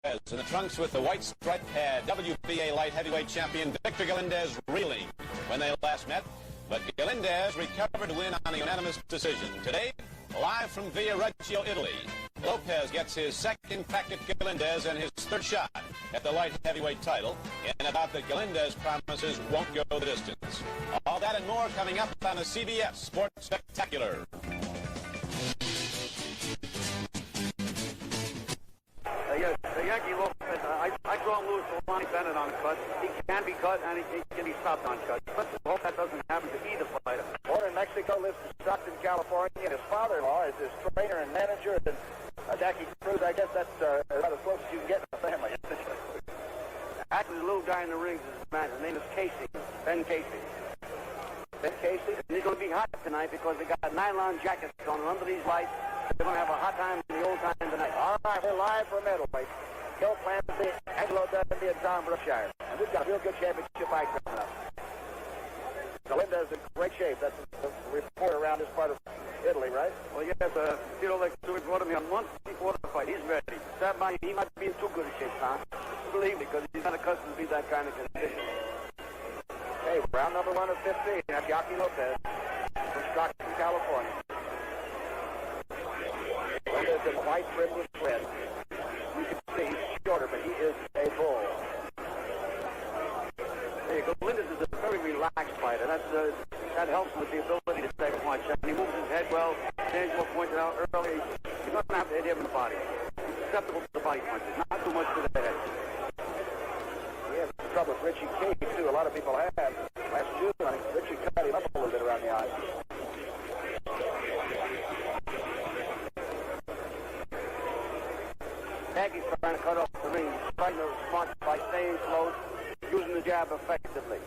In the trunks with the white stripe pad, WBA light heavyweight champion Victor Galindez reeling when they last met. But Galindez recovered to win on a unanimous decision. Today, live from Viareggio, Italy, López gets his second crack at Galindez and his third shot at the light heavyweight title. And about the Galindez promises won't go the distance. All that and more coming up on a CBS Sports Spectacular. The Yaqui López, I draw him loose to Lonnie Bennett on cut. He can be cut and he can be stopped on cut. Let's hope that doesn't happen to either fighter. Born in Mexico, lives in Stockton, California, and his father-in-law is his trainer and manager. And Yaqui Cruz, I guess that's about as close as you can get in a family. Actually, the little guy in the rings is his man. His name is Casey, Ben Casey. Ben Casey? And he's going to be hot tonight because they got nylon jackets on under these lights. They're going to have a hot time in the old time tonight. All right, we're live from middleweight. Gil Clancy, Angelo Dundee, and Tom Brookshire. And we've got a real good championship fight coming up. Galindez is in great shape. That's the report around this part of Italy, right? Well, yes, like we brought him here a month before the fight. He's ready. He might be in too good a shape, Tom. Believe me, because he's not accustomed to be that kind of condition. Hey, round number 1 of 15. That's Yaqui López from Stockton, California. Galindez in white trimmed with red. You can see he's shorter, but he is a bull. Hey, Galindez is a very relaxed fighter. That helps with the ability to take a punch. And he moves his head well. As Angelo pointed out earlier, he doesn't have to hit him in the body. He's susceptible to the body punches, not too much to the head. He has trouble with Richie King, too. A lot of people have. Last June, I think Richie cut him up a little bit around the eyes. Yaqui's trying to cut off the ring. He's trying to respond by staying close, using the jab effectively.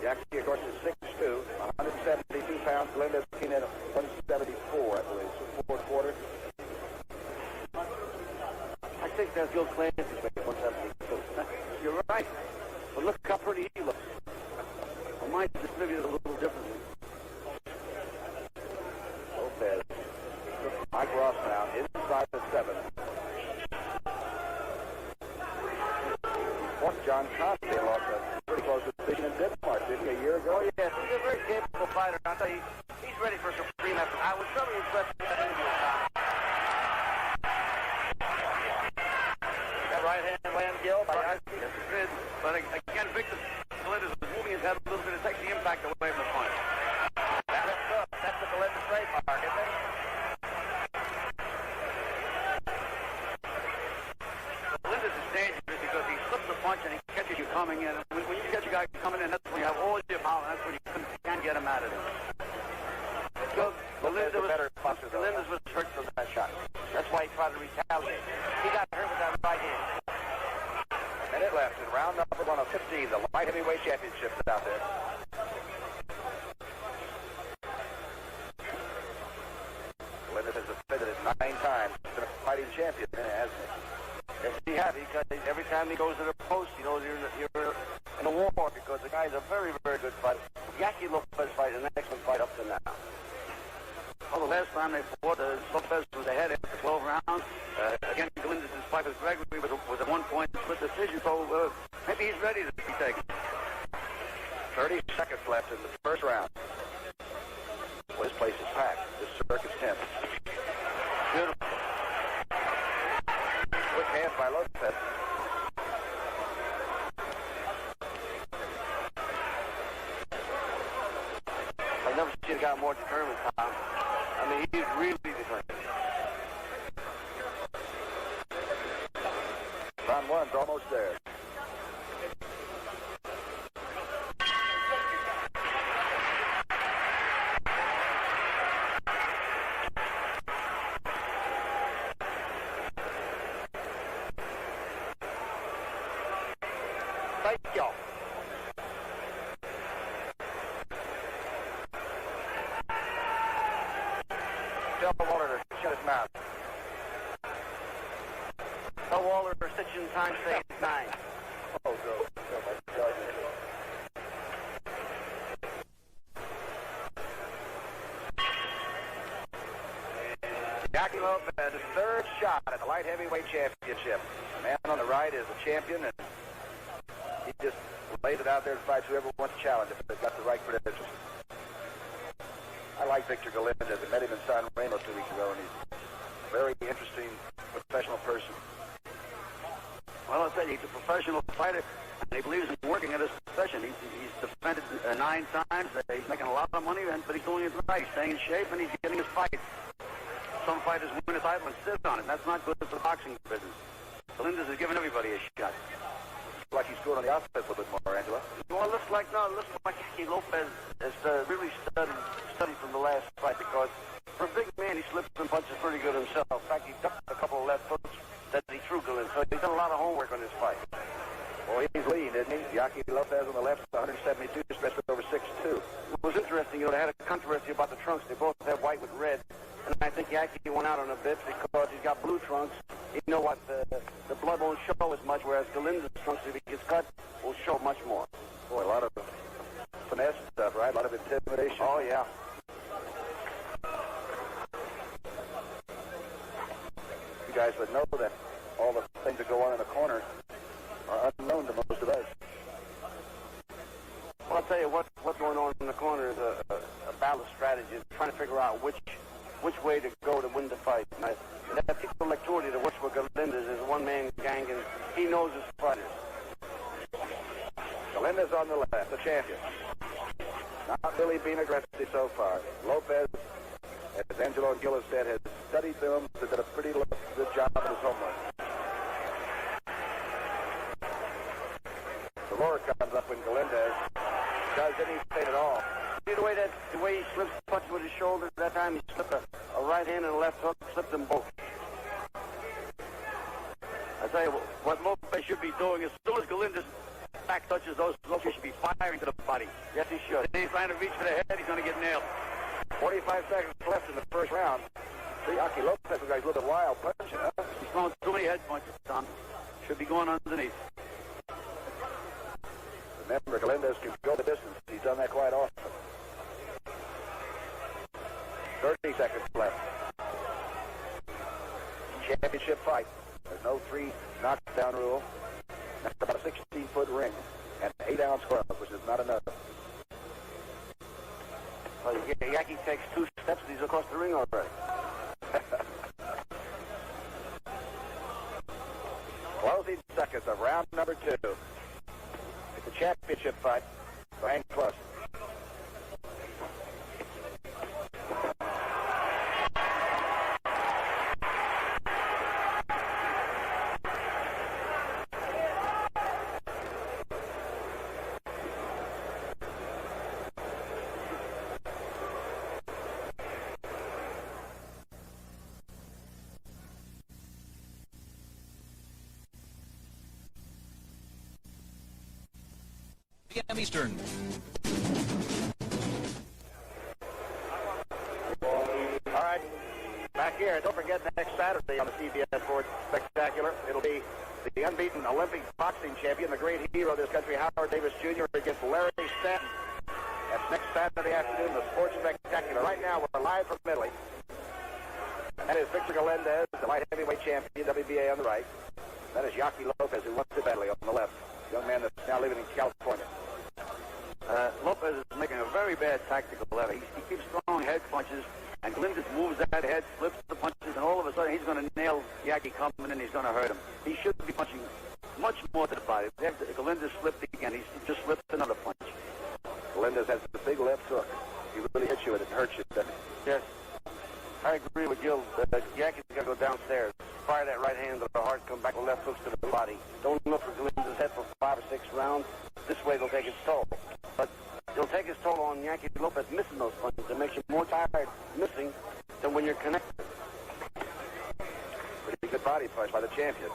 Yaqui, of course, is 6'2", 172 pounds. Galindez came in at 174, I believe, so fourth quarter. I think that's Gil Clancy's weight, 172. You're right. But look how pretty he looks. Well, mine's distributed a little differently. López. Mike Ross now, inside the 7. John Costi lost a pretty close decision in Denmark, didn't he, a year ago? Oh, yes. He's a very capable fighter. I'll tell you, he's ready for a supreme effort. I was really impressed with that interview, Tom. That right hand land, Gil, by Yaqui? Yes, it did. But again, Victor Galindez was moving his head a little bit. It takes the impact away from the punch. That's the Galindez trademark, isn't it? Galindez is dangerous because he slips the punch and he catches you coming in. When you catch a guy coming in, that's when you have all your power, and that's when you can't get him out of there. So Galindez was hurt from that shot. That's why he tried to retaliate. He got hurt with that right hand. A minute left in round number 1 of 15, the light heavyweight championship is out there. Galindez has defended it 9 times. He's been a fighting champion, hasn't he? Yes, he has. Every time he goes to the post, he knows you're in a war because the guy's a very, very good fighter. Yaqui López fight an excellent fight up to now. Well, the last time they fought, López was ahead after 12 rounds. Again, Galindez's fight with Gregory was a 1-point split decision, so maybe he's ready to be taken. 30 seconds left in the first round. Well, this place is packed. This circuit's tense. Beautiful. Quick hands by López. I've never seen a guy more determined, Tom. I mean, he's really determined. Round 1's almost there. Thank you. Tell Waller to shut his mouth. Tell Waller restriction time stays 9. Oh, go. My God. Yaqui López, his third shot at the light heavyweight championship. The man on the right is a champion, and he just lays it out there and fights whoever wants to challenge him if they've got the right credentials. I like Victor Galindez. I met him in San Remo 2 weeks ago, and he's a very interesting professional person. Well, I'll tell you, he's a professional fighter, and he believes in working at his profession. He's defended 9 times. He's making a lot of money, but he's doing it right. He's staying in shape, and he's getting his fights. Some fighters win a title and sit on it. That's not good for the boxing business. Galindez is giving everybody a shot. Looks like he's scored on the offense a little bit more, Angela. Well, it looks like Yaqui López has really studied from the last fight, because for a big man, he slips and punches pretty good himself. In fact, he ducked a couple of left hooks that he threw Galindez. So he's done a lot of homework on this fight. Well, he's lean, isn't he? Yaqui López on the left, 172, stretched over 6'2". It was interesting, they had a controversy about the trunks. They both have white with red. And I think Yaqui went out on a bit because he's got blue trunks. You know what? The blood won't show as much, whereas Galindez's trunks, if he gets cut, will show much more. Boy, a lot of finesse stuff, right? A lot of intimidation. Oh, yeah. You guys would know that all the things that go on in the corner are unknown to most of us. Well, I'll tell you what's going on in the corner is a battle strategy, trying to figure out which way to go to win the fight. And that people like Torty that works for Galindez is a one-man gang, and he knows his fighters. Galindez on the left, the champion. Not really being aggressive so far. López, as Angelo and Gillis said, has studied films, has done a pretty good job of his homework. The lower comes up when Galindez does anything at all. See the way he slips punches with his shoulder? That time he slipped a right hand and a left hook, slipped them both. I tell you what López should be doing, as soon as Galindez back touches those, López should be firing to the body. Yes, he should. If he's trying to reach for the head, he's going to get nailed. 45 seconds left in the first round. See, Yaqui López, guy's a little bit wild punching, huh? He's throwing too many head punches, Tom. Should be going underneath. Remember, Galindez can go the distance. He's done that quite often. 30 seconds left. Championship fight. There's no 3 knockdown rule. That's about a 16-foot ring and an 8-ounce glove, which is not enough. Well, Yaqui takes 2 steps and he's across the ring already. Closing seconds of round number 2. It's a championship fight for Hank Plus. p.m. Eastern. All right, back here. Don't forget next Saturday on the CBS Sports Spectacular, it'll be the unbeaten Olympic boxing champion, the great hero of this country, Howard Davis Jr. against Larry Stanton. That's next Saturday afternoon, the Sports Spectacular. Right now, we're live from Italy. That is Victor Galindez, the light heavyweight champion, WBA on the right. That is Yaqui López, who wants it badly, on the left. Young man that's now living in California. López is making a very bad tactical error. He keeps throwing head punches, and Galindez moves that head, flips the punches, and all of a sudden he's going to nail Yaqui coming in, he's going to hurt him. He should be punching much more to the body. Galindez slipped again. He just slipped another punch. Galindez has the big left hook. He really hits you and it hurts you, doesn't it? Yes. I agree with Gil. Yaqui's got to go downstairs. Fire that right hand to the heart, come back with left hooks to the body. Don't look for Galindez's head for 5 or 6 rounds. This way they'll take its toll. But it'll take its toll on Yaqui López missing those punches. It makes you more tired missing than when you're connected. Pretty good body punch by the champion.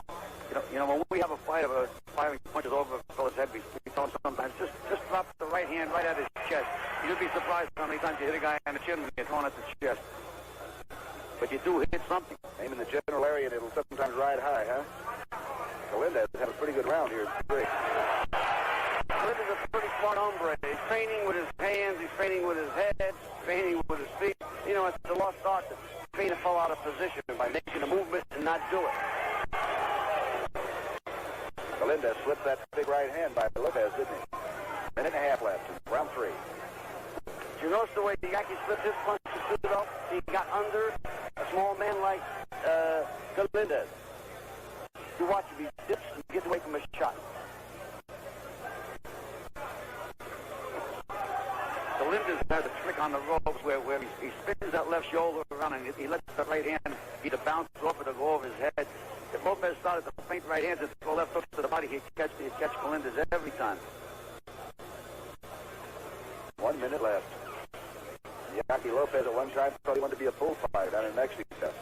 You know, when we have a fight of firing punches over a fellow's head, we tell him sometimes, just drop the right hand right at his chest. You'd be surprised how many times you hit a guy on the chin when you're thrown at the chest. But you do hit something. Aim in the general area, and it'll sometimes ride high, huh? Galindez has had a pretty good round here. Galindez is a pretty smart hombre. He's training with his hands, he's training with his head, training with his feet. You know, it's the lost art to train to fall out of position by making a movement and not do it. Galindez slipped that big right hand by López, didn't he? Minute and a half left. Round 3. Did you notice the way the Yaqui slipped his punches too, though? He got under a small man like Galindez. You watch him, he dips and gets away from his shot. Galindez has a trick on the ropes where he spins that left shoulder around and he lets the right hand either bounce off it or go over his head. If López started to feint right hands and throw left hooks to the body, he'd catch Galindez every time. 1 minute left. Yaqui López at one time thought he wanted to be a bullfighter down in Mexico.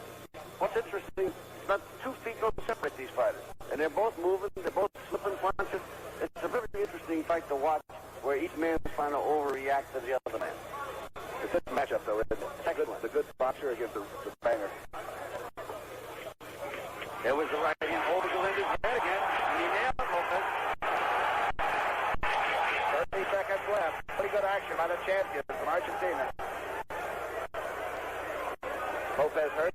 What's interesting, about 2 feet don't separate these fighters. And they're both moving, they're both slipping punches. It's a very interesting fight to watch where each man's trying to overreact to the other man. It's a good matchup, though, isn't it? It's a good boxer against the banger. There was the right hand over Galindez's head again, and he nailed López. 30 seconds left. Pretty good action by the champion from Argentina. López hurt.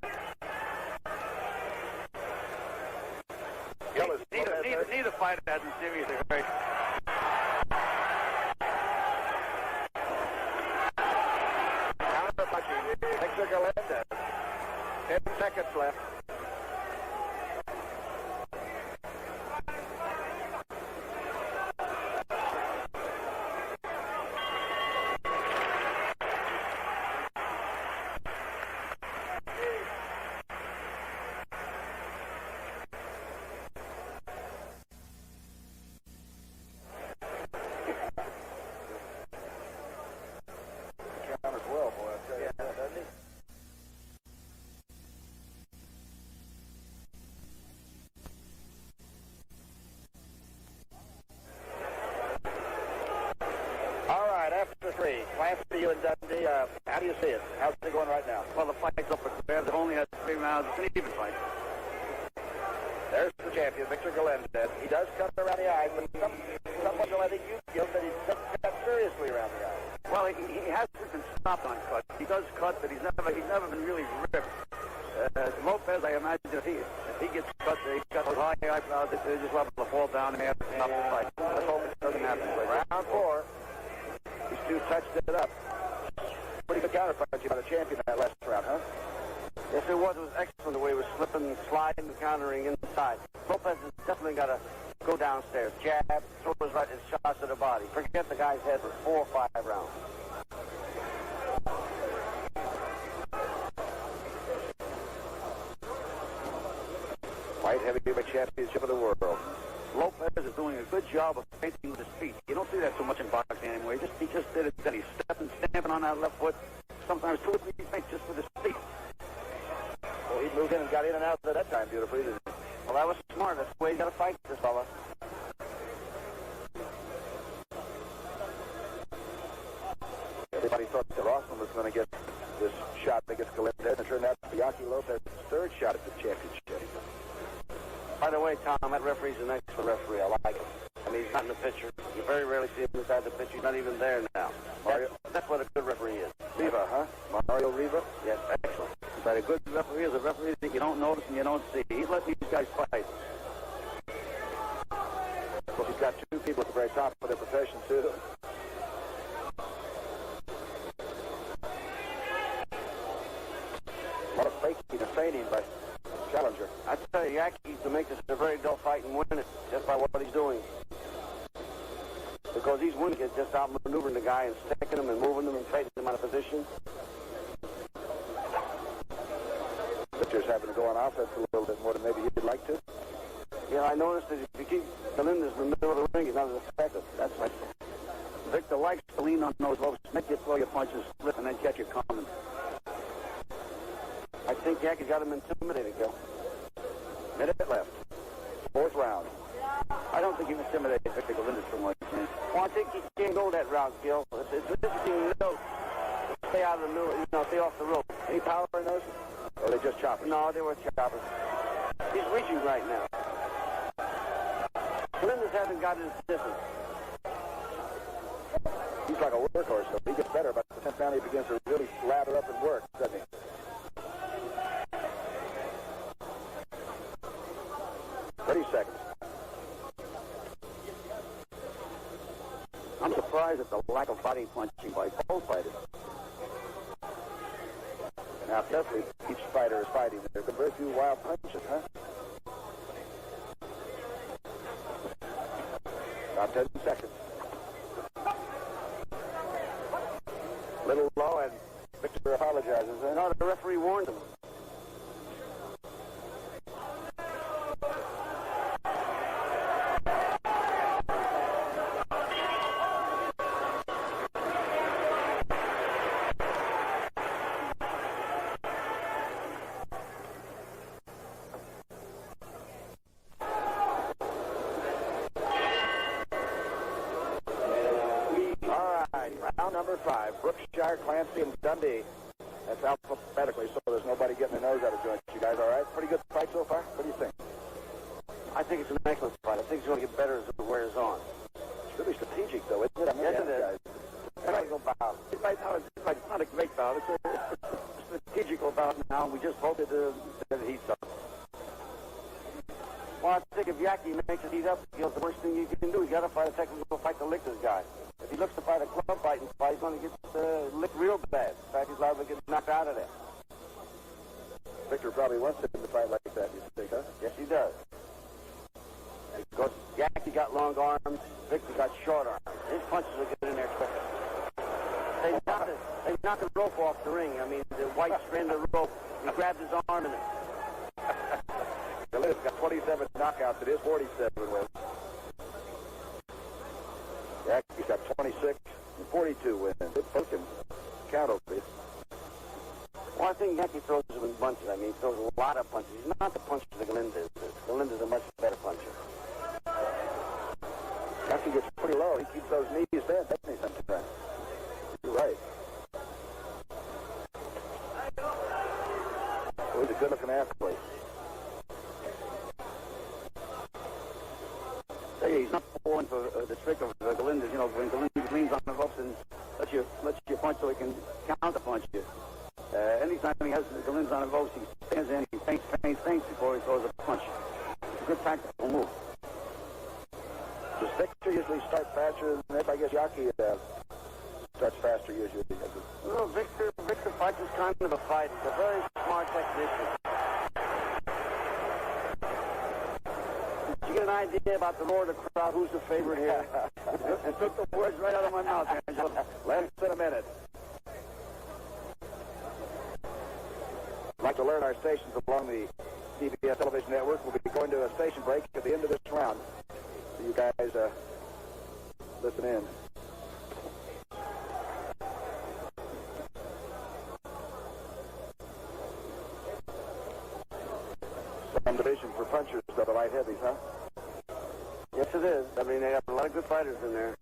Neither fighter hasn't seriously hurt. Counter punching. Victor Galindez. 10 seconds left. Well, boy, I tell you, doesn't he? All right, after 3, Clancy, you and Dundee, how do you see it? How's it going right now? Well, the fight's up for grabs. It only has 3 rounds. It's an even fight. There's the champion, Victor Galindez. He does cut around the eye, but someone I think you feel that he doesn't cut seriously around the eye. Well, he hasn't been stopped on cuts. He does cut, but he's never been really ripped. López, I imagine if he gets cut, he's got those high eyebrows. They're just liable to fall down and have to stop the fight. Let's hope it doesn't happen. Round 4. These two touched it up. Pretty good counterpunching by the champion that last round, huh? Yes, it was. It was excellent the way he was slipping and sliding and countering inside. López has definitely got to go downstairs. Jab, throw his right and shots to the body. Forget the guy's head for 4 or 5 rounds. Light heavyweight championship of the world. López is doing a good job of feinting with his feet. You don't see that so much in boxing anymore. He just did it. Then he's stamping on that left foot. Sometimes 2 or 3 feints just with his feet. Well, he moved in and got in and out at that time beautifully, didn't he? Well, that was smart. That's the way you got to fight this fella. Everybody thought that Rossman was going to get this shot against Galindez, and it turned out to be Yaqui López's 3rd shot at the championship. By the way, Tom, that referee's an excellent referee. I like him. I mean, he's not in the picture. You very rarely see him inside the picture. He's not even there now. That's what a good referee is. Riva, huh? Mario Riva? Yes, excellent. But a good referee is a referee that you don't notice and you don't see. He's letting these guys fight. Well, he's got 2 people at the very top of their profession, too. A lot of faking and feigning by challenger. I tell you, Yaqui to make this a very dull fight and win it just by what he's doing. Because he's winning it just outmaneuvering the guy and sticking him and moving him and trading him out of position. Victor's having to go on offense a little bit more than maybe he'd like to. Yeah, I noticed that if you keep Galindez in the middle of the ring, he's not as effective. That's right. Victor likes to lean on those ropes, make you throw your punches, slip, and then catch you coming. I think Yaqui's got him intimidated, Gil. Minute left. 4th round. I don't think he intimidated Victor Galindez so much, man. Well, I think he can't go that route, Gil. It's interesting to stay out of the middle, stay off the rope. Any power in those? Or they just choppers? No, they were choppers. He's reaching right now. Galindez hasn't got his distance. He's like a workhorse, so he gets better, but the 10th round he begins to really lather up and work, doesn't he? Seconds. I'm surprised at the lack of body punching by both fighters. Now, carefully, each fighter is fighting. There have been very few wild punches, huh? About 10 seconds. Little low, and Victor apologizes. No, the referee warned him. Round number 5, Brookshire, Clancy, and Dundee. That's alphabetically, so there's nobody getting their nose out of joint. You guys all right? Pretty good fight so far? What do you think? I think it's an excellent fight. I think it's going to get better as it wears on. It's really strategic, though, isn't it? I mean, Yes, it is. Technical bout. It's not a great bout. It's a strategical bout now. We just hope that it heats up. Well, I think if Yaqui makes it heat up, the worst thing you can do, you got to fight a technical fight to lick this guy. If he looks to fight a club fighting fight, he's going to get licked real bad. In fact, he's liable to get knocked out of there. Victor probably wants him to fight like that, you think, huh? Yes, he does. Because Yaqui got long arms, Victor got short arms. His punches will get in there quicker. They knocked the rope off the ring. I mean, the white strand of rope, he grabbed his arm in it. Galindez got 27 knockouts. It is 47 wins. Yaqui's got 26 and 42 wins. It both can count over it. Well, I think Yaqui throws him in bunches. I mean, he throws a lot of punches. He's not the puncher that Galindez is. Galindez is a much better puncher. Yaqui gets pretty low. He keeps those knees bent, doesn't he, sometimes? You're right. Well, he's a good-looking athlete. He's not falling for the trick of Galindez. You know, when Galindez leans on the ropes and lets you punch so he can counter-punch you. Anytime he has Galindez on the ropes, he stands in, he feints before he throws a punch. It's a good tactical move. Does Victor usually start faster than this? I guess Yaqui starts faster usually. No, Victor fights this kind of a fight. He's a very smart technician. Did you get an idea about the roar of the crowd? Who's the favorite here? It took the words right out of my mouth, Angelo. Less than a minute. I'd like to learn our stations along the CBS television network. We'll be going to a station break at the end of this round. So you guys listen in. Some division for punchers of the light heavies, huh? Yes, it is. I mean, they have a lot of good fighters in there.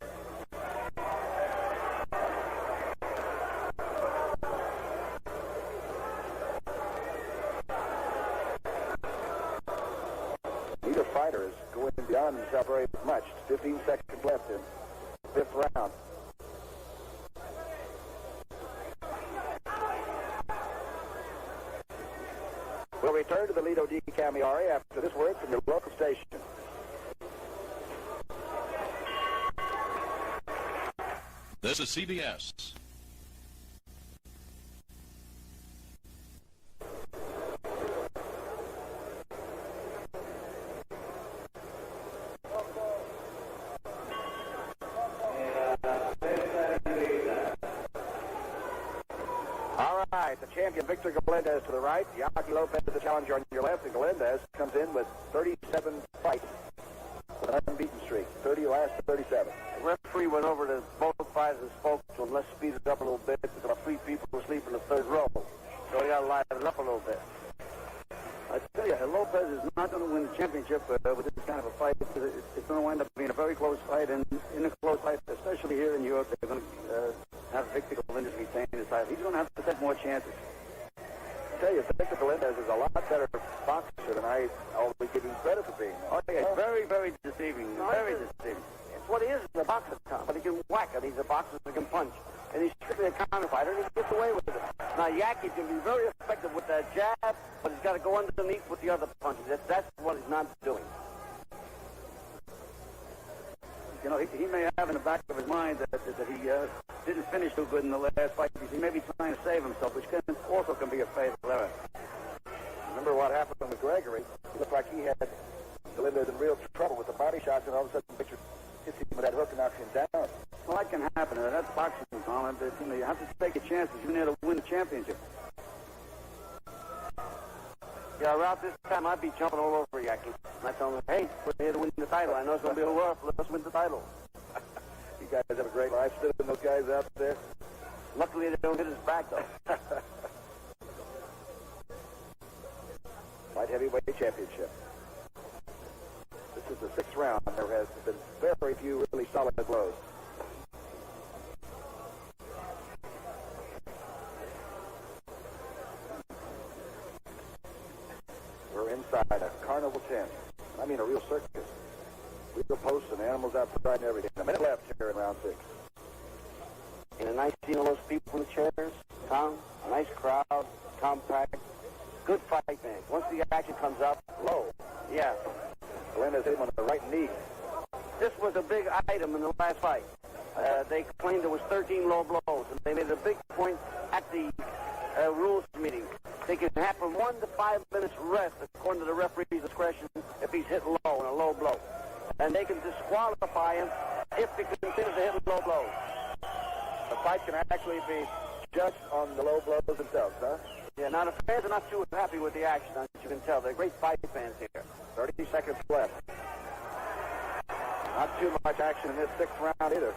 Neither fighter is going beyond himself very much. 15 seconds left in the 5th round. We'll return to the Lido di Cambiare after this word from your local station. This is CBS. All right, the champion Victor Galindez to the right, Yaqui López the challenger on your left, and Galindez comes in with 37 fights with an unbeaten streak. 30 last 37. The referee went over to both fighters and spoke to him. Let's speed it up a little bit because about 3 people were asleep in the 3rd row. So we got to liven it up a little bit. I tell you, López is not going to win the championship with this kind of a fight. It's going to wind up being a very close fight, and in a close fight, especially here in Europe, they're going to have Victor Galindez retain his title. He's going to have to take more chances. I tell you, Victor Galindez is a lot better boxer than I always give him credit for being. Oh, yeah, it's very, very deceiving. Very deceiving. It's what he is in a boxer, Tom. But he can whack it. He's a boxer that can punch. And he's strictly a counter fighter, and he gets away with it. Now, Yaqui can be very effective with that jab, but he's got to go underneath with the other punches. That's what he's not doing. You know, he may have in the back of his mind that he didn't finish too good in the last fight. He may be trying to save himself, which also can be a fatal error. Remember what happened with Gregory? It looked like he had Galindez in real trouble with the body shots, and all of a sudden Victor hits him with that hook and knocks him down. Well, that can happen. That's boxing, Tom. You have to take your chances. You're there to win the championship. Yeah, around this time, I'd be jumping all over Yaqui. I tell him, hey, we're here to win the title. I know it's going to be a little rough. Let's win the title. You guys have a great life sitting those guys out there. Luckily, they don't hit his back, though. Light heavyweight championship. This is the 6th round. There has been very few really solid blows. We're inside a carnival tent. I mean a real circus. Real posts and animals outside and everything. A minute left here in round 6. And a nice seeing all those people in the chairs, Tom. A nice crowd, compact. Good fight, man. Once the action comes up, low. Yeah. Galindez hit him on the right knee. This was a big item in the last fight. They claimed there was 13 low blows, and they made a big point at the rules meeting. They can have from 1 to 5 minutes rest, according to the referee's discretion, if he's hit low in a low blow. And they can disqualify him if he continues to hit low blows. The fight can actually be judged on the low blows themselves, huh? Yeah, now the fans are not too happy with the action, as you can tell. They're great fight fans here. 30 seconds left. Not too much action in this 6th round either.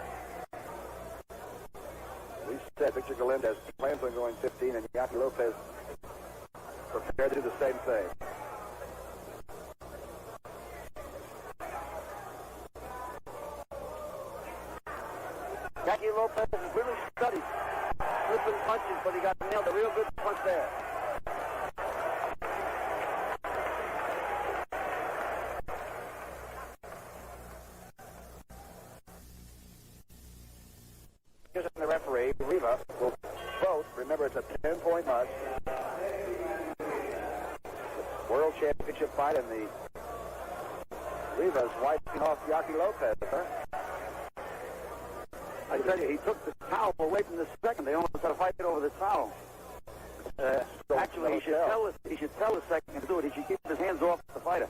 We said Victor Galindez plans on going 15, and Yaqui López prepared to do the same thing. Yaqui López is really studied. Flipping punches, but he got nailed a real good punch there. Here's the referee, Riva, will vote. Remember, it's a 10-point must. World Championship fight, and the Riva's wiping off Yaqui López, huh? I tell you, he took the towel away from the second. They almost had a fight over the towel. Actually, he should tell the second to do it. He should keep his hands off the fighter.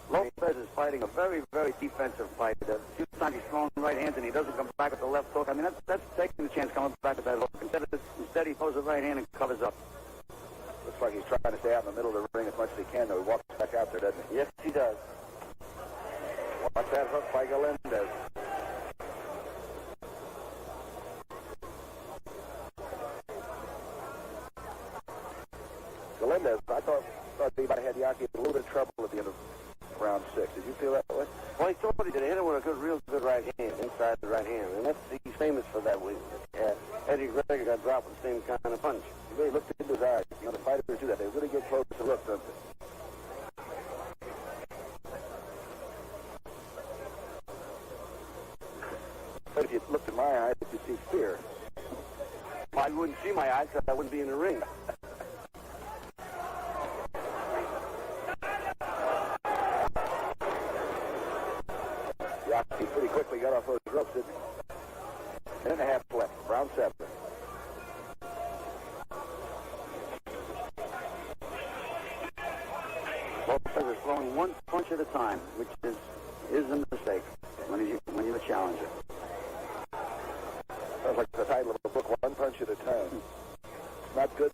López is fighting a very, very defensive fight. A few times he's throwing right hands and he doesn't come back with the left hook. I mean, that's taking the chance coming back with that hook. Instead he throws the right hand and covers up. Looks like he's trying to stay out in the middle of the ring as much as he can, though. He walks back out there, doesn't he? Yes, he does. Watch that hook by Galindez. Galindez, I thought he might have had Yaqui a little bit of trouble at the end of round 6. Did you feel that way? Well, he told me that he hit him with a real good right hand, inside the right hand. And he's famous for that. Eddie Greger got dropped with the same kind of punch. He really looked into his eyes. You know, the fighters do that. They really get close to look, don't they? But if you looked in my eyes, you'd see fear. Well, I wouldn't see my eyes because I wouldn't be in the ring. Yaqui pretty quickly got off those ropes, didn't he? Minute and a half left. Round 7. López is throwing one punch at a time, which is a mistake when you're a challenger. Sounds like the title of a book, One Punch at a Time. Not good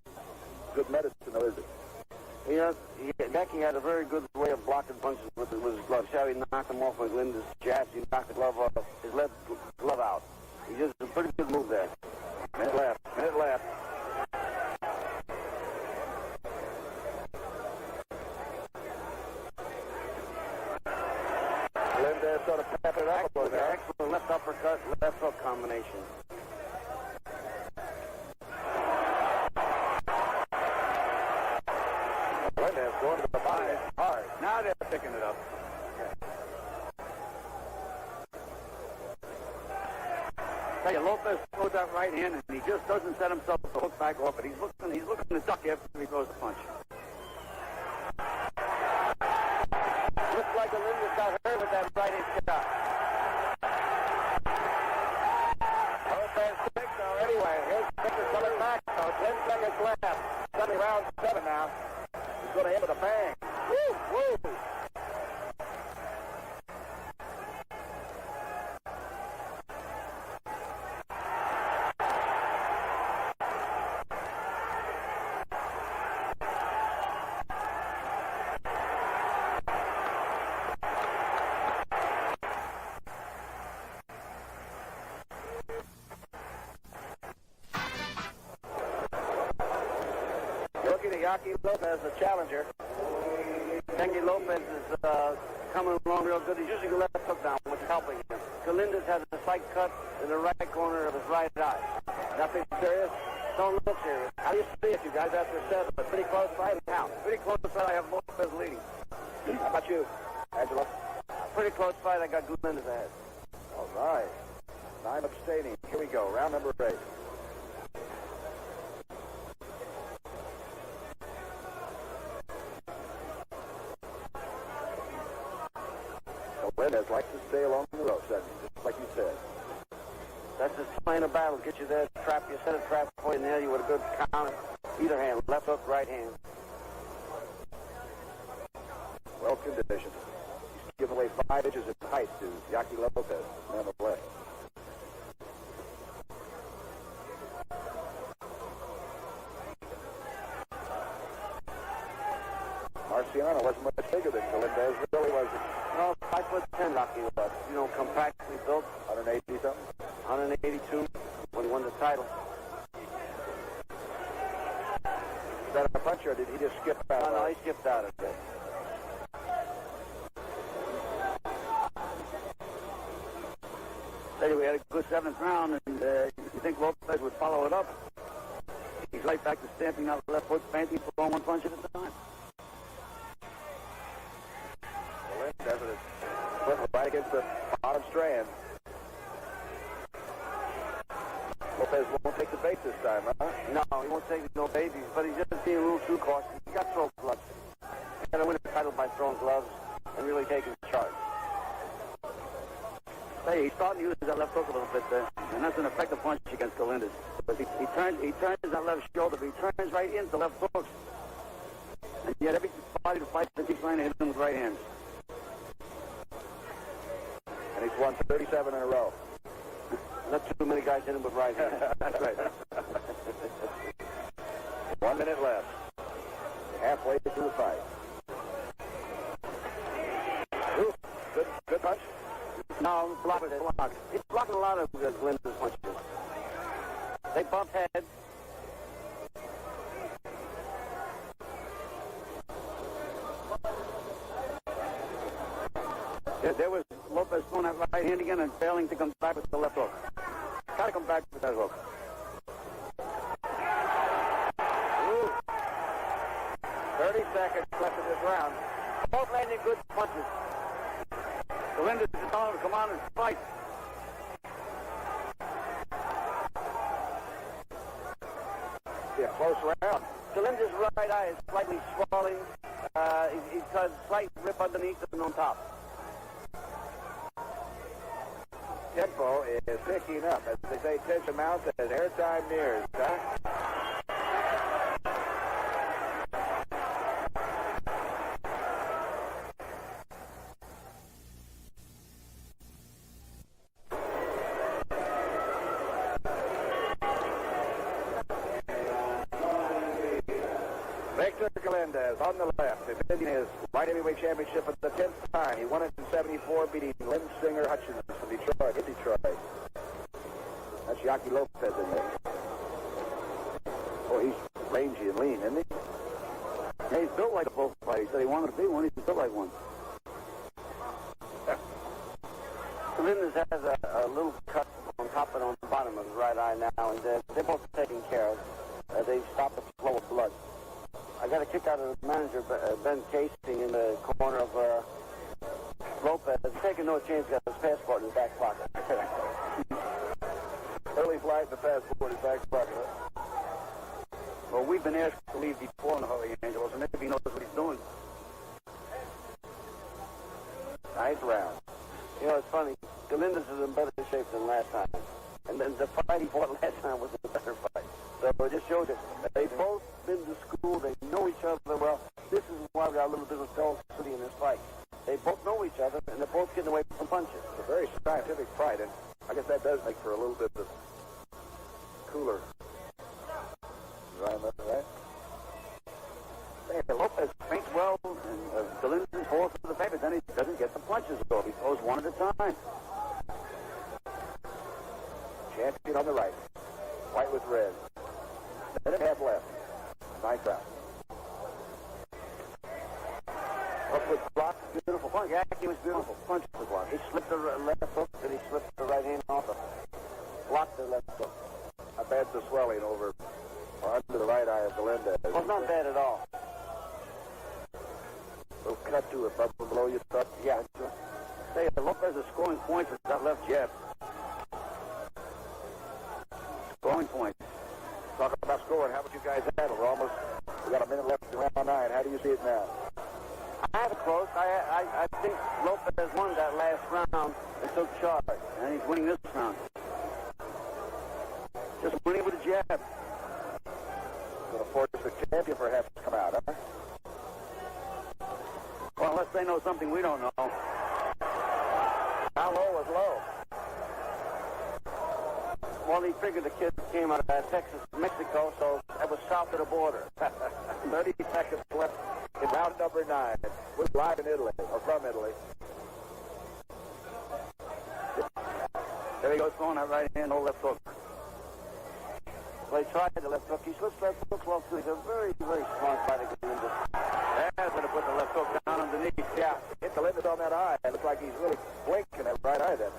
medicine, though, is it? Yeah, Yaqui had a very good way of blocking punches with his gloves. How he knocked him off with Galindez's jabs. He knocked the glove off, his left glove out. He just a pretty good move there. Minute left. Galindez sort of pep it up a little bit. Excellent left uppercut, left hook combination. Galindez going to the body hard. Now they're picking it up. Tell you, López throws that right hand, and he just doesn't set himself to hook back off it. He's looking to duck after he throws the punch. Looks like Galindez got hurt with that right hand shot. López 6 now anyway. Here's Victor coming back. So 10 seconds left. Suddenly round 7 now. He's going to end with a bang. Woo! Woo! Yaqui López, the challenger. Yaqui López is coming along real good. He's using the left hook now, which is helping him. Galindez has a slight cut in the right corner of his right eye. Nothing serious? Don't look serious. How do you see it, you guys, after 7? But pretty close fight now. Pretty close fight. I have López leading. How about you, Angelo? Pretty close fight. I got Galindez ahead. All right. 9 abstaining. Here we go. Round number 8. Galindez likes to stay along the rope, just like you said. That's his plan of battle. Get you there, trap you, set a trap for you, nail you with a good counter. Either hand, left hook, right hand. Well conditioned. He's given away 5 inches in height to Yaqui López, man of left. Marciano wasn't much bigger than Galindez, really wasn't. No, 5'10" Yaqui was. You know, compactly built. 180 something? 182 when he won the title. Is that a puncher, or did he just skip out? No, he skipped out of it. Say we had a good 7th round, and you think López would follow it up? He's right back to stamping out the left foot, fancy, throwing one punch at a time. Galindez with his foot right against the bottom strand. López won't take the bait this time, huh? No, he won't take no babies, but he's just being a little too cautious. He's got to throw gloves. He's got to win the title by throwing gloves and really taking charge. Hey, he's starting to use that left hook a little bit there, and that's an effective punch against Galindez. But he turns that left shoulder, but he turns right into left hooks. And yet every body to fight that he's trying to hit him with right hands. And he's won 37 in a row. Not too many guys hit him with right hands. That's right. 1 minute left. Halfway through the fight. Ooh, good punch. No, block. He's blocking a lot of Galindez punches. They bump heads. There was López throwing that right hand again and failing to come back with the left hook. Got to come back with that hook. Ooh. 30 seconds left in this round. Both landing good punches. Galindez is on to come on and fight. Yeah, close round. Galindez's right eye is slightly swelling. He's got a slight rip underneath and on top. Tempo is picking up. As they say, tension mounts as airtime nears, huh? Victor Galindez on the left, defending his light heavyweight championship for the 10th time. He won it in '74, beating Lynn Singer Hutchins from Detroit. In Detroit. That's Yaqui López in there. Oh, he's rangy and lean, isn't he? Yeah, he's built like a bull fighter. He said he wanted to be one. He's built like one. Galindez has a little cut on top and on the bottom of his right eye now, and they're both taken care of. They stop the flow of blood. I got a kick out of the manager, Ben Casing, in the corner of López. Taking no chance, got his passport in his back pocket. Early flight and the passport is back pocket. Well, we've been asked to leave before in the hurry, Angelo, so maybe he knows what he's doing. Ninth round. You know, it's funny. Galindez is in better shape than last time. And then the fight he fought last time was a better fight. So it just shows you, they've both been to school. They know each other well. This is why we got a little bit of dulcity in this fight. They both know each other, and they're both getting away from punches. It's a very scientific fight, and I guess that does make for a little bit of cooler environment, right? Hey, López feints well, and Galindez falls to the favor. Then he doesn't get the punches off. He throws one at a time. Champion on the right. White with red. Minute and a half left. Ninth round. Up with block, beautiful punch. Yaqui was beautiful. Punch the block. He slipped the left hook, and he slipped the right hand off him. Blocked the left hook. How bad's the swelling over or under the right eye of Galindez? Well, it's not bad at all. Little cut to it, above below your thought. Yeah. Hey, López is scoring points with that left jab. Scoring points. Talk about scoring. How would you guys handle? We got a minute left in round 9. How do you see it now? I have it close. I think López won that last round and took charge. And he's winning this round. Just winning with a jab. Going to force the champion perhaps to come out, huh? Well, unless they know something we don't know. How low was low? Well, he figured the kid came out of Texas, Mexico, so that was south of the border. 30 seconds left in round number 9. We're live in Italy, or from Italy. There he goes, throwing that right hand, no left hook. Well, he tried the left hook. He slips left hook well, too. He's a very, very smart fighter. That's going to put the left hook down underneath. Yeah, hit Galindez on that eye. It looks like he's really blinking that right eye there.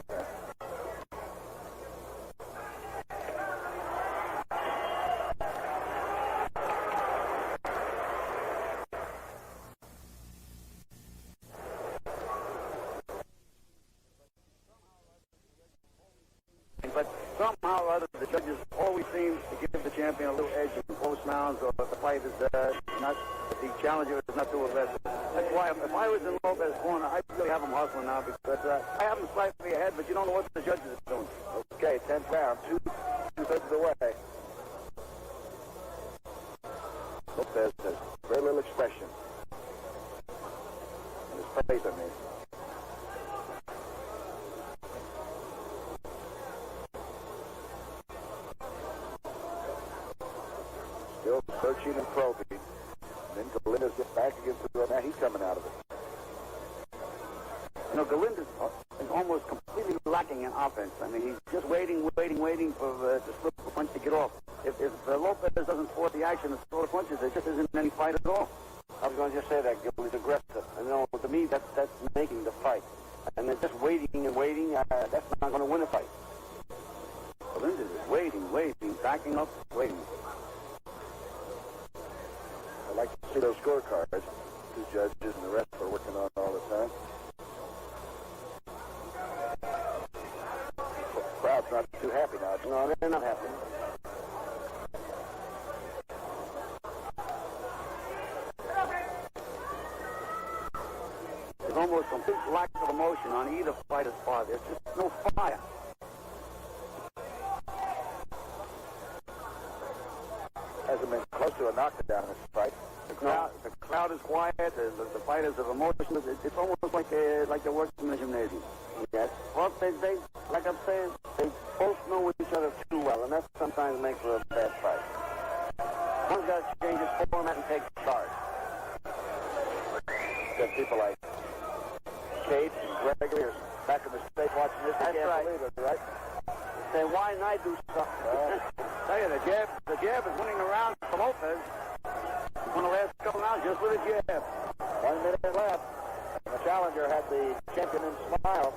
But somehow or other, the judges always seem to give the champion a little edge in close rounds, or if the fight is not, if the challenger is not too aggressive. That's why if I was in López's corner, I'd really have him hustling now, because I have him slightly ahead, but you don't know what the judges are doing. Okay, 10th round, two-thirds of the way. López has very little expression in his face, I mean. Still searching and probing. Then Galindez gets back against the road. Now he's coming out of it. You know, Galindez is almost completely lacking in offense. I mean, he's just waiting for to slip a punch to get off. If López doesn't force the action and throw the punches, there just isn't any fight at all. I was going to just say that, Gil. He's aggressive. And, you know, to me, that's making the fight. And then just waiting and waiting, that's not going to win a fight. Galindez is waiting, backing up, waiting. I'd like to see those scorecards. Two judges and the rest are working on all the time. The crowd's not too happy now. No, they're not happy. There's almost complete lack of emotion on either fighter's part. There's just no fire. Hasn't been close to a knockdown in this fight. The crowd is quiet. The fighters are emotionless. It's almost like they're working in a gymnasium. Yes. Well, they, like I'm saying, they both know each other too well, and that sometimes makes for a bad fight. One's got to change his format and take charge. Got people like Kate and Gregory are back in the state watching this. That's I can't right. believe it, right? Say, why not I do something? Tell you, the jab is winning around for López. He's won the last couple rounds just with a jab. 1 minute left. The challenger had the champion in smile.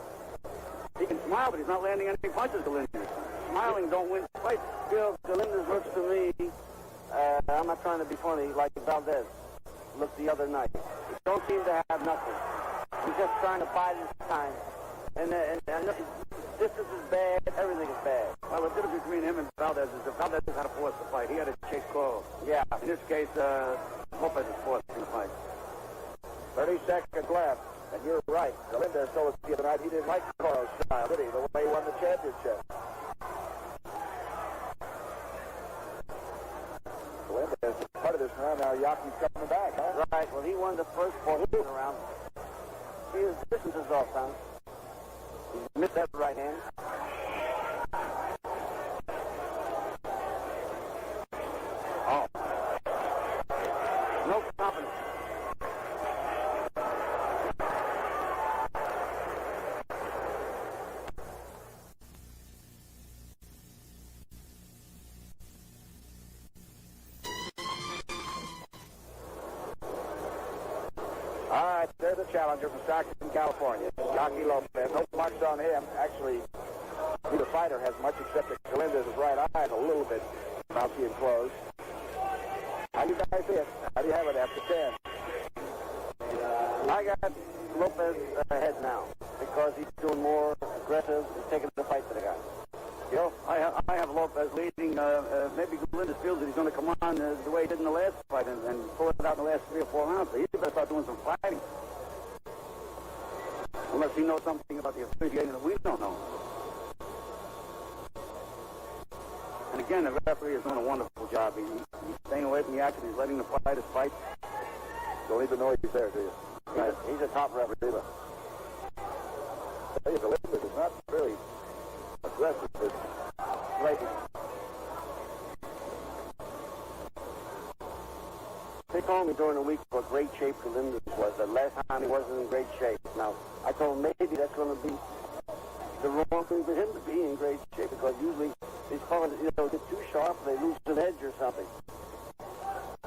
He can smile, but he's not landing any punches, Galindez. Smiling don't win fights. Gil, Galindez looks to me, I'm not trying to be funny, like Valdez looked the other night. He don't seem to have nothing. He's just trying to bide his time. And Distance is bad. Everything is bad. Well, the difference between him and Valdez is that Valdez had to force the fight. He had to chase Coro. Yeah. In this case, López is forcing the fight. 30 seconds left. And you're right. Galindez told us the other night he didn't like Coro's style, did he? The way he won the championship. Galindez is part of this now. Yaqui's coming back, huh? Right. Well, he won the first 14 round. See, his distance is off, son. He missed that right hand. Oh. No confidence. All right, there's a challenger from Stockton, California. Yaqui López. No marks on him. Actually, neither fighter has much except that Galindez's right eye is a little bit bouncy and closed. How do you guys see it? How do you have it after 10? I got López ahead now because he's doing more aggressive. He's taking the fight to the guy. Yo, I have López leading. Maybe Galindez feels that he's going to come on the way he did in the last fight and pull it out in the last 3 or 4 rounds. So he better start doing some fighting. Unless he knows something about the officiating that we don't know. And again, the referee is doing a wonderful job. He's staying away from the action. He's letting the fighters fight. Don't even know he's there, do you? Right. He's a top referee. Hey, Galindez is not really aggressive. It's right. They told me during the week what great shape Galindez was. The last time he wasn't in great shape. Now, I told him maybe that's going to be the wrong thing for him to be in great shape because usually these fellas, get too sharp, they lose an edge or something.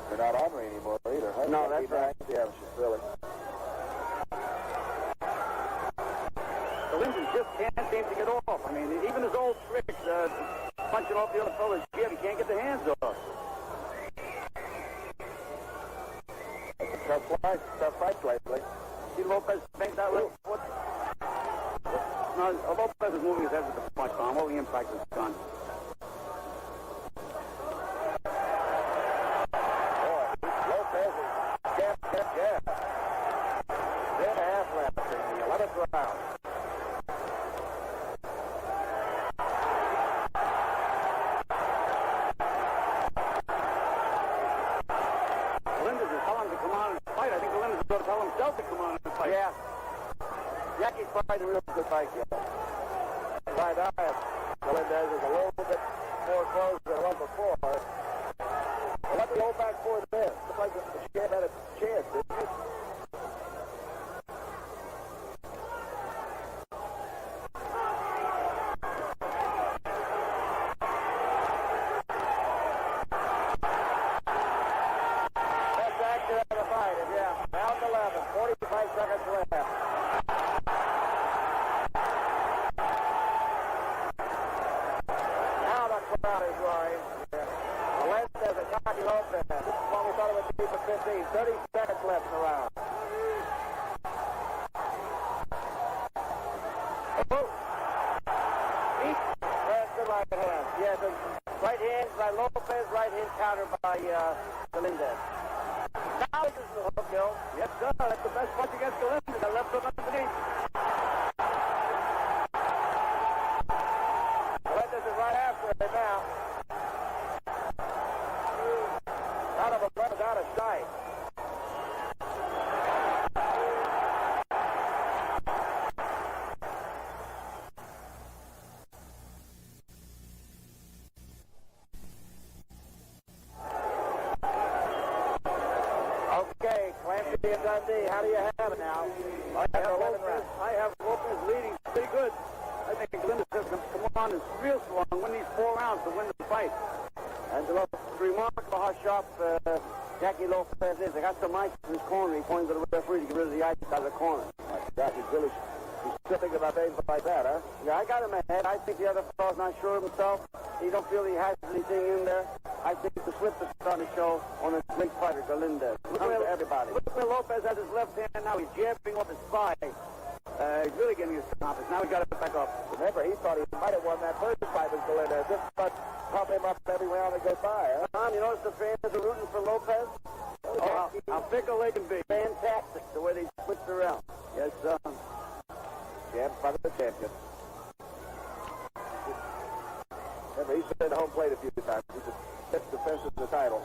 They're not on me anymore either, huh? No, that's right. Yeah, she's silly. Galindez just can't seem to get off. I mean, even his old tricks, punching off the other fella's jib, he can't get the hands off. Tough fight lately. See López bent that way? No, López is moving his head with the punch on. All the impact is gone. Boy, López is jab. 3.5 left in the 11th round. Galindez is telling him to come on and fight. I think Galindez is going to tell himself to come on and fight. Yeah. Yaqui's fighting a real good fight, yeah. Right eye. Galindez is a little bit more closed than the one before. What the old back for there? Looks like the champ had a chance, didn't he? Best action of the fight, yeah. Round 11, 45 seconds left. Now the crowd is roaring. Galindez and Yaqui López. This is what we thought it would be for 15. 30 seconds left in the round. Oh! Each has the right hand. Yes, right hand by López, right hand counter by Galindez. Now this is the hook, Gil. Yes, sir. That's the best punch against Galindez. I left him underneath. Galindez is right after it now. Out of a breath, out of sight. Okay, Clancy and Dundee, how do you have it now? I have López leading pretty good. I think Galindez has to come on and real strong, win these 4 rounds to win the fight. And it's remarkable how sharp Yaqui López is. I got some ice in his corner. He pointed to the referee to get rid of the ice out of the corner. He's still thinking about things like that, huh? Yeah, I got him ahead. I think the other fellow's not sure of himself. He don't feel he has anything in there. I think the slip is starting to show on the great fighter, Galindez. Look Look where everybody. Look where López has his left hand now. He's jabbing off his thigh. He's really getting his confidence. Now he got it back up. Remember, he thought he might have won that first fight with Galindez. Just about pump him up every round that goes by. Huh? Tom, you notice the fans are rooting for Lopez? Oh, how fickle they can be. Fantastic, the way they switched around. Yes, Champ by the champion. Remember, he's been home plate a few times. He's the fifth defense of the title.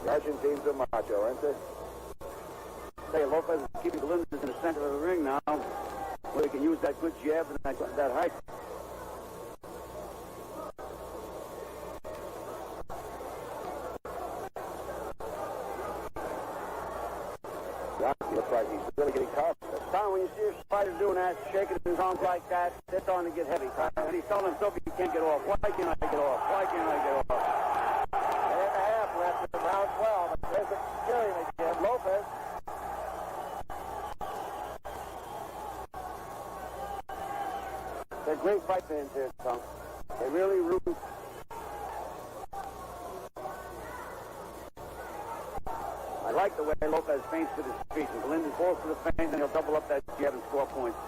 The Argentines are macho, aren't they? Say, Lopez is keeping Galindez in the center of the ring now, where he can use that good jab and that height. Yaqui looks like he's really getting confident. Tom, when you see a fighter doing that, shaking his arms like that, they're starting to get heavy. And he's telling himself he can't get off. Why can't I get off? Why can't I get off? And a half left in round 12. There's a killing again. Lopez. They're great fight fans here, Tom. They really root. I like the way Lopez feints with his feet. And Galindez falls to the feint, and he'll double up that jab and score points.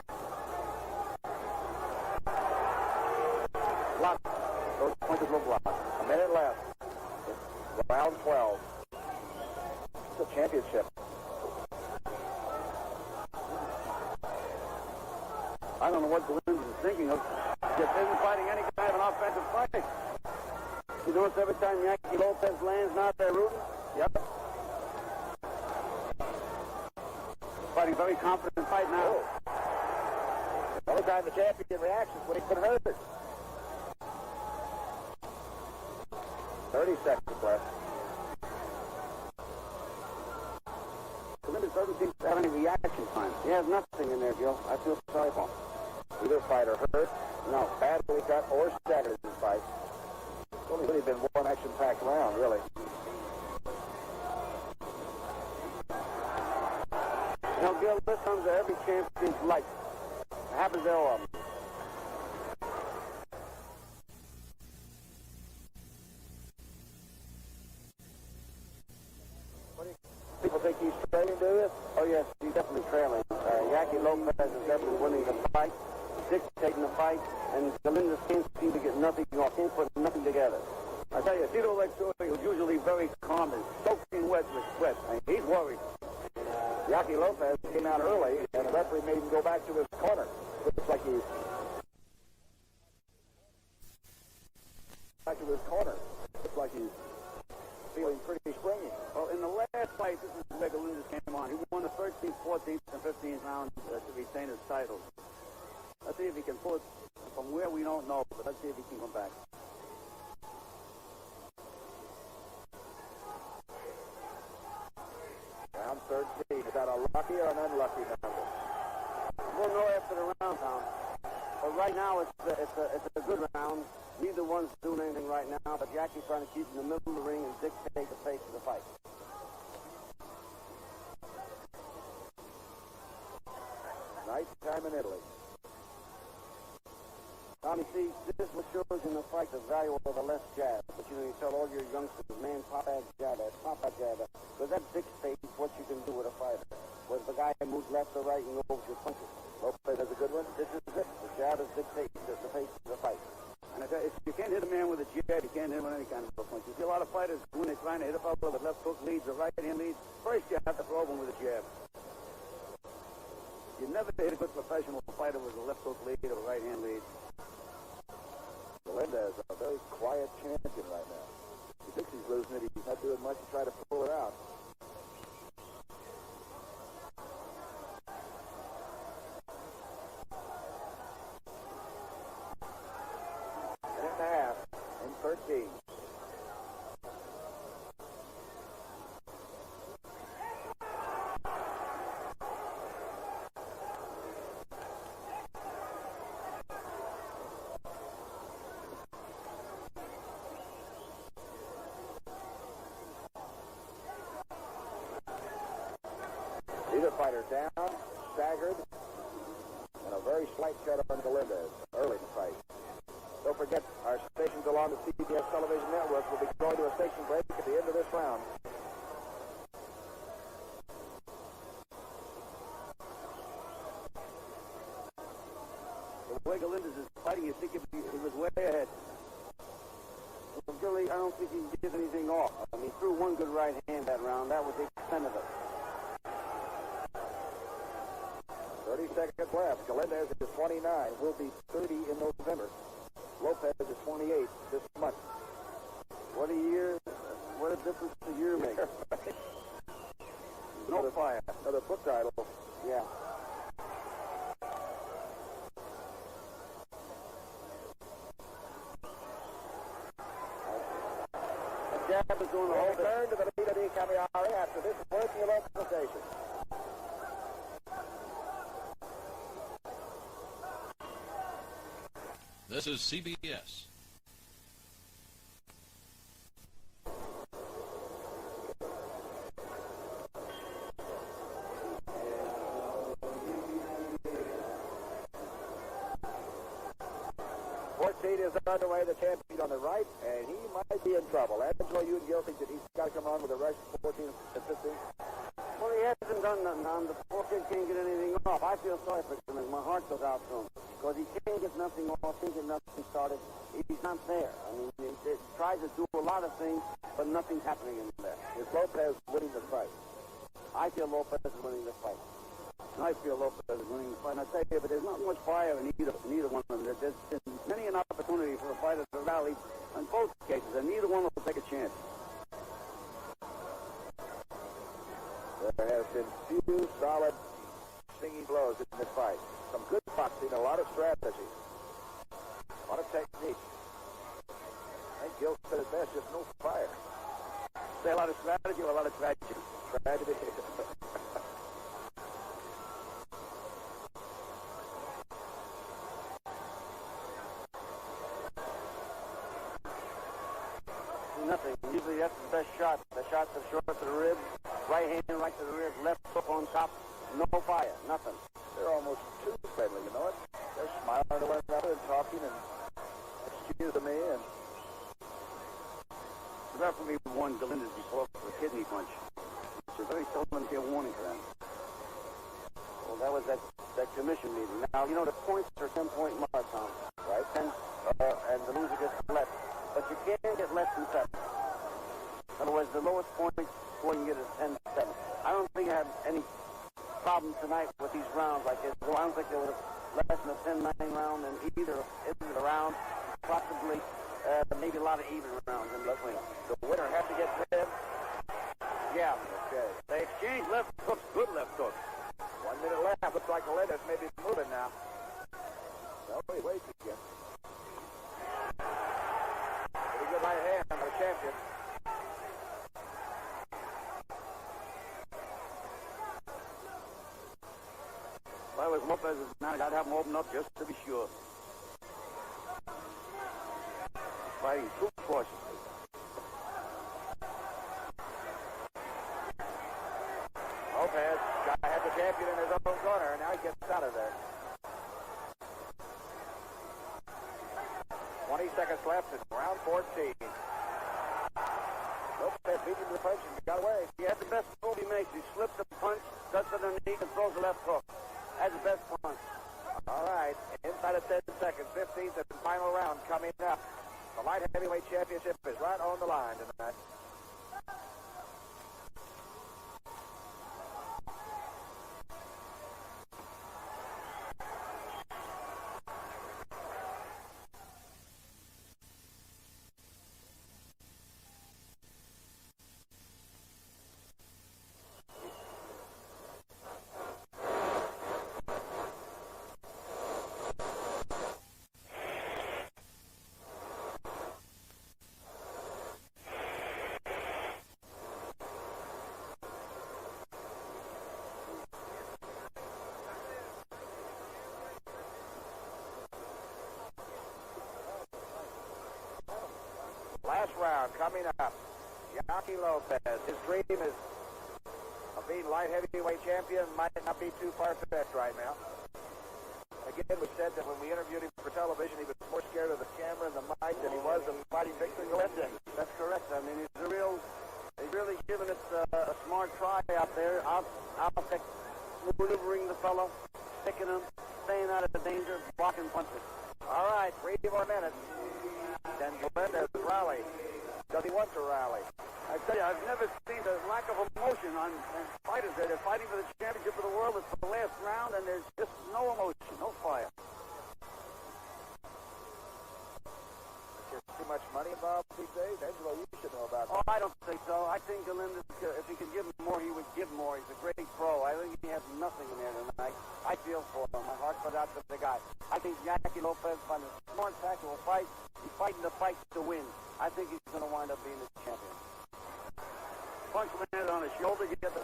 Block. Those punches will block. A minute left. It's round 12. It's a championship. I don't know what Galindez is thinking of. Just isn't fighting any kind of an offensive fight. You notice every time Yaqui Lopez lands, not there rooting? Yep. Fighting a very confident fight now. The only time the champion reacts is when he's been hurt. 30 seconds left. Galindez doesn't seem to have any reaction time. He has nothing in there, Joe. I feel sorry for him. Either fighter hurt, No. badly cut, or staggered in this fight. It's only really been one action-packed round, really. You know, Gil, this comes to every champion's life. It happens to all of them. People think he's trailing, do you? Oh, yes, he's definitely trailing. Yaqui Lopez is definitely winning the fight, dictating the fight, and Galindez can't seem to get nothing off, can't put nothing together. I tell you, Tito Lexor is usually very calm and soaking wet with sweat. I mean, he's worried. Yaqui Lopez came out early, and the referee made him go back to his corner. Looks like he's back to his corner. Looks like he's feeling pretty springy. Well, in the last fight, this is where Galindez came on. He won the 13th, 14th, and 15th round to retain his title. Let's see if he can pull it from where we don't know, but let's see if he can come back. Round 13. Is that a lucky or an unlucky number? We'll know after the round, Tom. But right now, it's a good round. Neither one's doing anything right now, but Yaqui's trying to keep in the middle of the ring and dictate the pace of the fight. Nice time in Italy. Tommy, see, this is what shows in the fight the value of a left jab. But you tell all your youngsters, man, pop that jab, because that dictates what you can do with a fighter. Whether the guy moves left or right and knows your punches. Lopez has a good one. This is it. The jab is dictating the pace of the fight. And if you can't hit a man with a jab, you can't hit him with any kind of a punch. You see a lot of fighters, when they're trying to hit a fellow, the left hook leads, the right hand leads. First, you have to throw him with a jab. You never hit a good professional fighter with a left hook lead or a right hand lead. Galindez is a very quiet champion right now. He thinks he's losing it. He's not doing much to try to pull it out. Minute and a half in 13. Either fighter down, staggered, and a very slight cut on Galindez early in the fight. Don't forget, our stations along the CBS television network will be going to a station break at the end of this round. The way Galindez is fighting, you think he was way ahead. Well, Gilly, I don't think he did anything off. I mean, he threw one good right hand that round. That was the extent of it. 30 seconds left. Galindez is 29. Will be 30 in November. López is 28 this month. What a difference a year makes. No fire. Another book title. Yeah. Jab is doing the whole thing. Return to the lead of the Caviari after this word from the local station. This is CBS. Is underway, the champion on the right, and he might be in trouble. Angelo, you and Gil think that he's got to come on with a rush 14 and 15? Well, he hasn't done nothing on the poor kid can't get anything off. I feel sorry for him, and my heart goes out to him because he can't get nothing off, can't get nothing started. He's not there. I mean, he tries to do a lot of things, but nothing's happening in there. Is López winning the fight? I feel López is winning the fight. I feel López is winning the fight. And I tell you, but there's not much fire in either one of them. There's been many an opportunity for a fighter to rally in both cases, and neither one will take a chance. There has been few solid stinging blows in this fight. Some good boxing, a lot of strategy, a lot of technique. I think Gil said it best, just no fire. Say a lot of strategy or a lot of tragedy? Tragedy. Nothing. Usually that's the best shot. The shots are short to the ribs, right hand right to the ribs, left hook on top. No fire, nothing. They're almost too friendly, you know it? They're smiling to one another and talking and excusing me. And the referee won Galindez before for a kidney punch. It's a very seldom get a warning for that. Well, that was that commission meeting. Now, you know, the points are 10-point marks on, right? And the loser gets left. But you can't get less than 7. In other words, the lowest point score you can get is 10-7. I don't think I have any problem tonight with these rounds like this. So I don't think there was less than a 10-9 round in either round. Possibly, maybe a lot of even rounds in between. the winner has to get rid. Yeah. Okay. They exchange left hooks, good left hooks. 1 minute left. Looks like Galindez may be moving now. No, he waits again. Pretty good right hand on the champion. If I was López's man, I'd have him open up just to be sure. Fighting too cautiously. López had the champion in his own corner, and now he gets out of there. 20 seconds left in round 14. López beat him to the punch and got away. He had the best move he makes. He slips the punch, ducks underneath, and throws the left hook. That's the best punch. All right, inside of 10 seconds, 15th and final round coming up. The light heavyweight championship is right on the line tonight. Last round coming up. Yaqui López. His dream is of being light heavyweight champion. Might not be too far-fetched right now. Again, we said that when we interviewed him for television, he was more scared of the camera I'll take maneuvering the fellow, sticking him, staying out of the danger, blocking punches. All right, 3 more minutes. Then Galindez rally. Does he want to rally? I tell you, I've never seen the lack of emotion on fighters there. They're fighting for the championship of the world. It's the last round, and there's just no emotion, no fire. There's too much money involved these days. Angelo, you should know about that. Oh, I don't think so. I think Galindez, if he could give more, he would give more. He's a great pro. I think he has nothing in there tonight. I feel for him. My heart goes out to the guy. I think Yaqui López, by the smart tactical fight, he's fighting the fight to win. I think he's going to wind up being the champion. Punch landed on his shoulder. You get the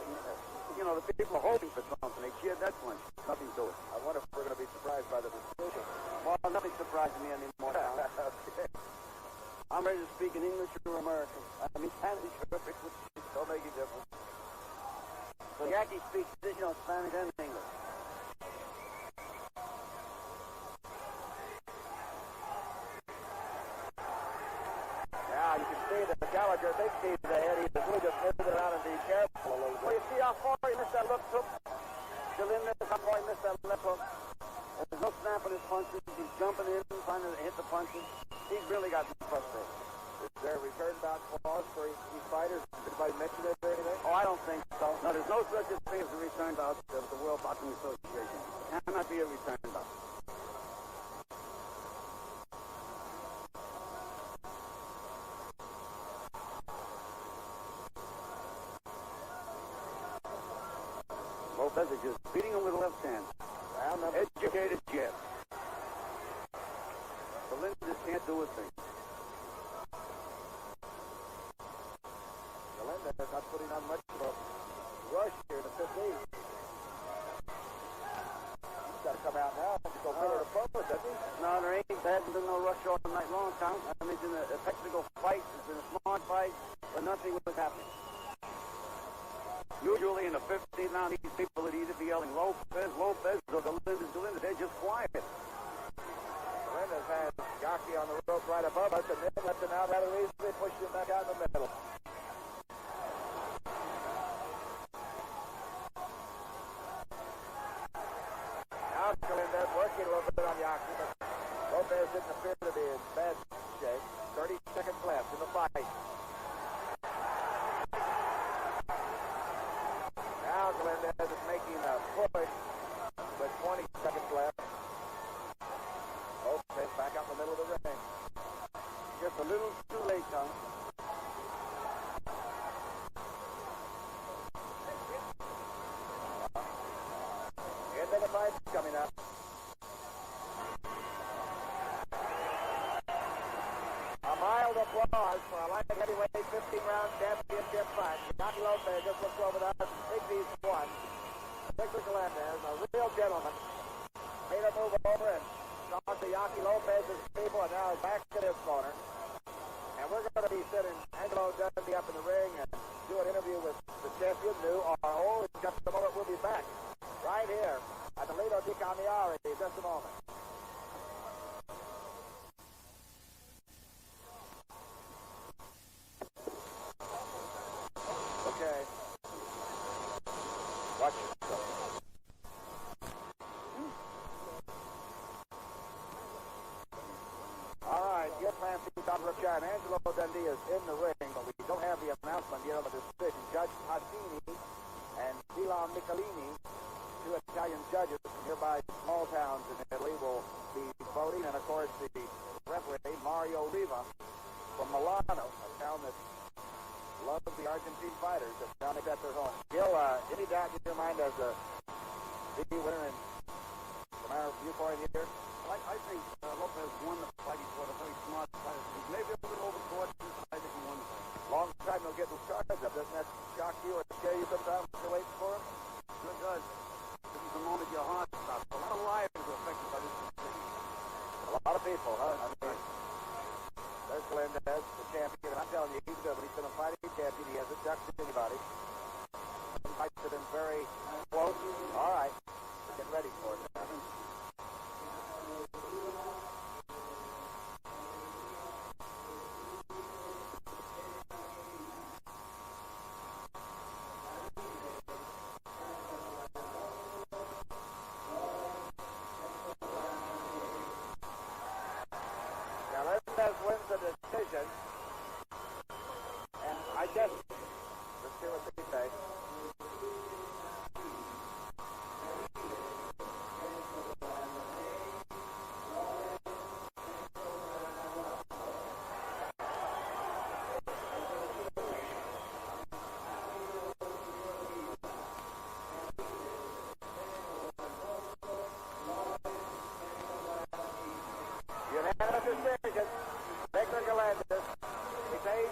people are hoping for something. They cheered that punch. Nothing to it. I wonder if we're going to be surprised by the decision. Well, nothing surprises me anymore now. Okay. I'm ready to speak in English or American. I mean, Spanish or English, which Don't make a difference. so Yaqui speaks, Spanish and English. Now you can see that Gallagher thinks he's ahead. He's really just moving around and be careful a little Well, bit. you see how far he missed that left hook? Galindez, how far he missed that left hook? There's no snap in his punches. He's jumping in, trying to hit the punches. He's really gotten frustrated. Is there a return bout clause for these fighters? Did anybody mention it or anything? Oh, I don't think so. No, there's no such a thing as a return bout of the World Boxing Association. It cannot be a return bout. López is just beating him with the left hand. Educated jab. Galindez can't do a thing. Galindez is not putting on much of a rush here in the 15th. He's got to come out now and go pillar to post, doesn't he? No, there hasn't been no rush all night long, Tom. I mean, it's been a technical fight. It's been a smart fight, but nothing was happening. Usually in the 15th round, these people would either be yelling López, López, or Galindez, Galindez. They're just quiet. Galindez has Yaqui on the rope right above us, and then lets him out rather easily, pushes him back out in the middle. Now Galindez working a little bit on Yaqui, but López didn't appear to be in bad shape. 30 seconds left in the fight. Now Galindez is making a push with 20 seconds left. López back out in the middle of the ring. Just a little too late, Tom. End of the fight coming up. A mild applause for a light heavyweight 15-round championship fight. Yaqui López just looks over that and thinks he's won. Victor Galindez, a real gentleman, made a move over and talked to Yaqui López's people, and now he's back to this corner. And we're going to be sitting Angelo Dundee up in the ring and do an interview with the champion, new or old. In just a moment, we'll be back right here at the Lido di Cagliari. Just a moment. Okay. Watch yourself. All right, your plan for Ripshire. Angelo Dundee is in the ring, but we don't have the announcement yet of the decision. Judge Hassini and Milan Michelini, two Italian judges from nearby small towns in Italy, will be voting. And, of course, the referee, Mario Riva, from Milano, a town that loves the Argentine fighters. That's down at their home. Gil, any doubt in your mind as a big winner in from our viewpoint here? I think López won the fight. He's a very smart fighter. He's maybe a little overthought. I think he won the fight. Long time no get the charge up. Doesn't that shock you or scare you sometimes when you're waiting for him? Sure does. This is the moment your heart stops. A lot of lives are affected by this decision. A lot of people, huh? I mean, there's Galindez, the champion. And I'm telling you, he's good, but he's been a fighting champion. He hasn't ducked anybody. Some fights have been very close. All right. Get ready for it. López. And I guess, let's see what they say. Unanimous decision. Victor Galindez. He paid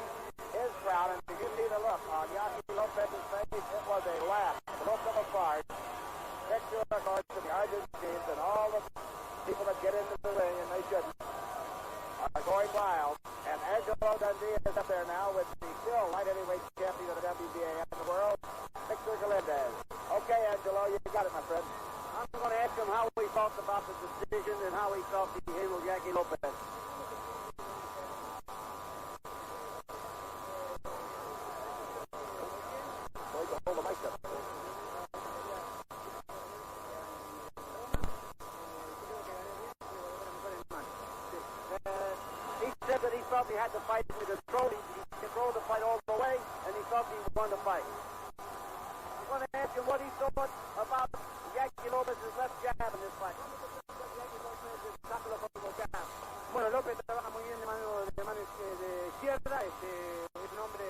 his crowd, and did you see the look on Yaqui López's face? It was a laugh. The look of a fart. Victor, of course, to the Argentines and all the people that get into the ring, and they shouldn't, are going wild. And Angelo Dundee is up there now with the still light heavyweight champion of the WBA and the world, Victor Galindez. Okay, Angelo, you got it, my friend. I'm going to ask him how he felt about the decision and how he felt he handled Yaqui López. Hold the mic up. He said that he felt he had to fight with his throat. He controlled the fight all the way, and he felt he won the fight. I'm going to ask him what he thought about Yaqui López's left jab in this fight. Bueno, López trabaja muy bien de mano izquierda. Es un hombre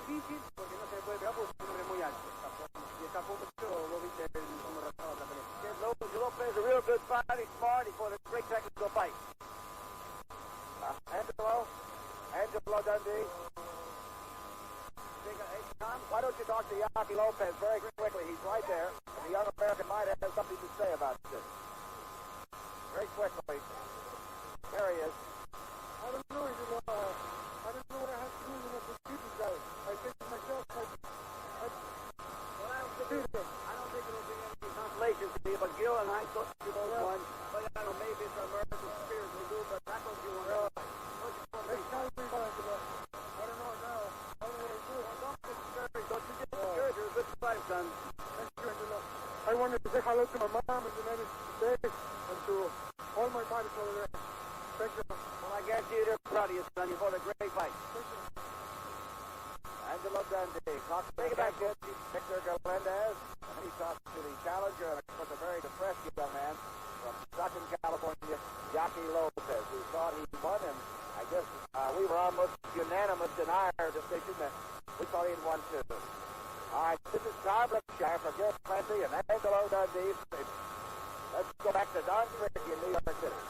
difícil porque no se le puede pegar porque es un hombre muy alto. Y está a punto, vos viste cómo rascaba la pelea. López is a real good fighter. He's smart. He fought a great technical fight. Angelo Dundee. Why don't you talk to Yaqui López very quickly? He's right there, and the young American might have something to say about this. Very quickly. There he is. I don't know. I don't know what I have to do with the people guys. I think to myself, I don't think it'll be any consolation to you, but Gil and I thought you both won. But I don't know, maybe it's American spirit we do, but I thought you won. next time we go into that. I don't know now. I don't know what I do. Don't get discouraged. Don't you get discouraged. You're a good fighter, son. Thank you, Angelo. I wanted to say hello to my mom in the United States and to all my buddies over there. Thank you. Well, I guarantee you they're proud of you, son. You fought a great fight. Angelo Dundee talks to Victor Galindez, and he talks to the challenger, and of course a very depressed young man from Stockton, California, Yaqui López, who thought he won, and I guess we were almost unanimous in our decision that we thought he'd won too. All right, this is Tom Brookshire for Gil Clancy and Angelo Dundee. Let's go back to Don Crick in New York City.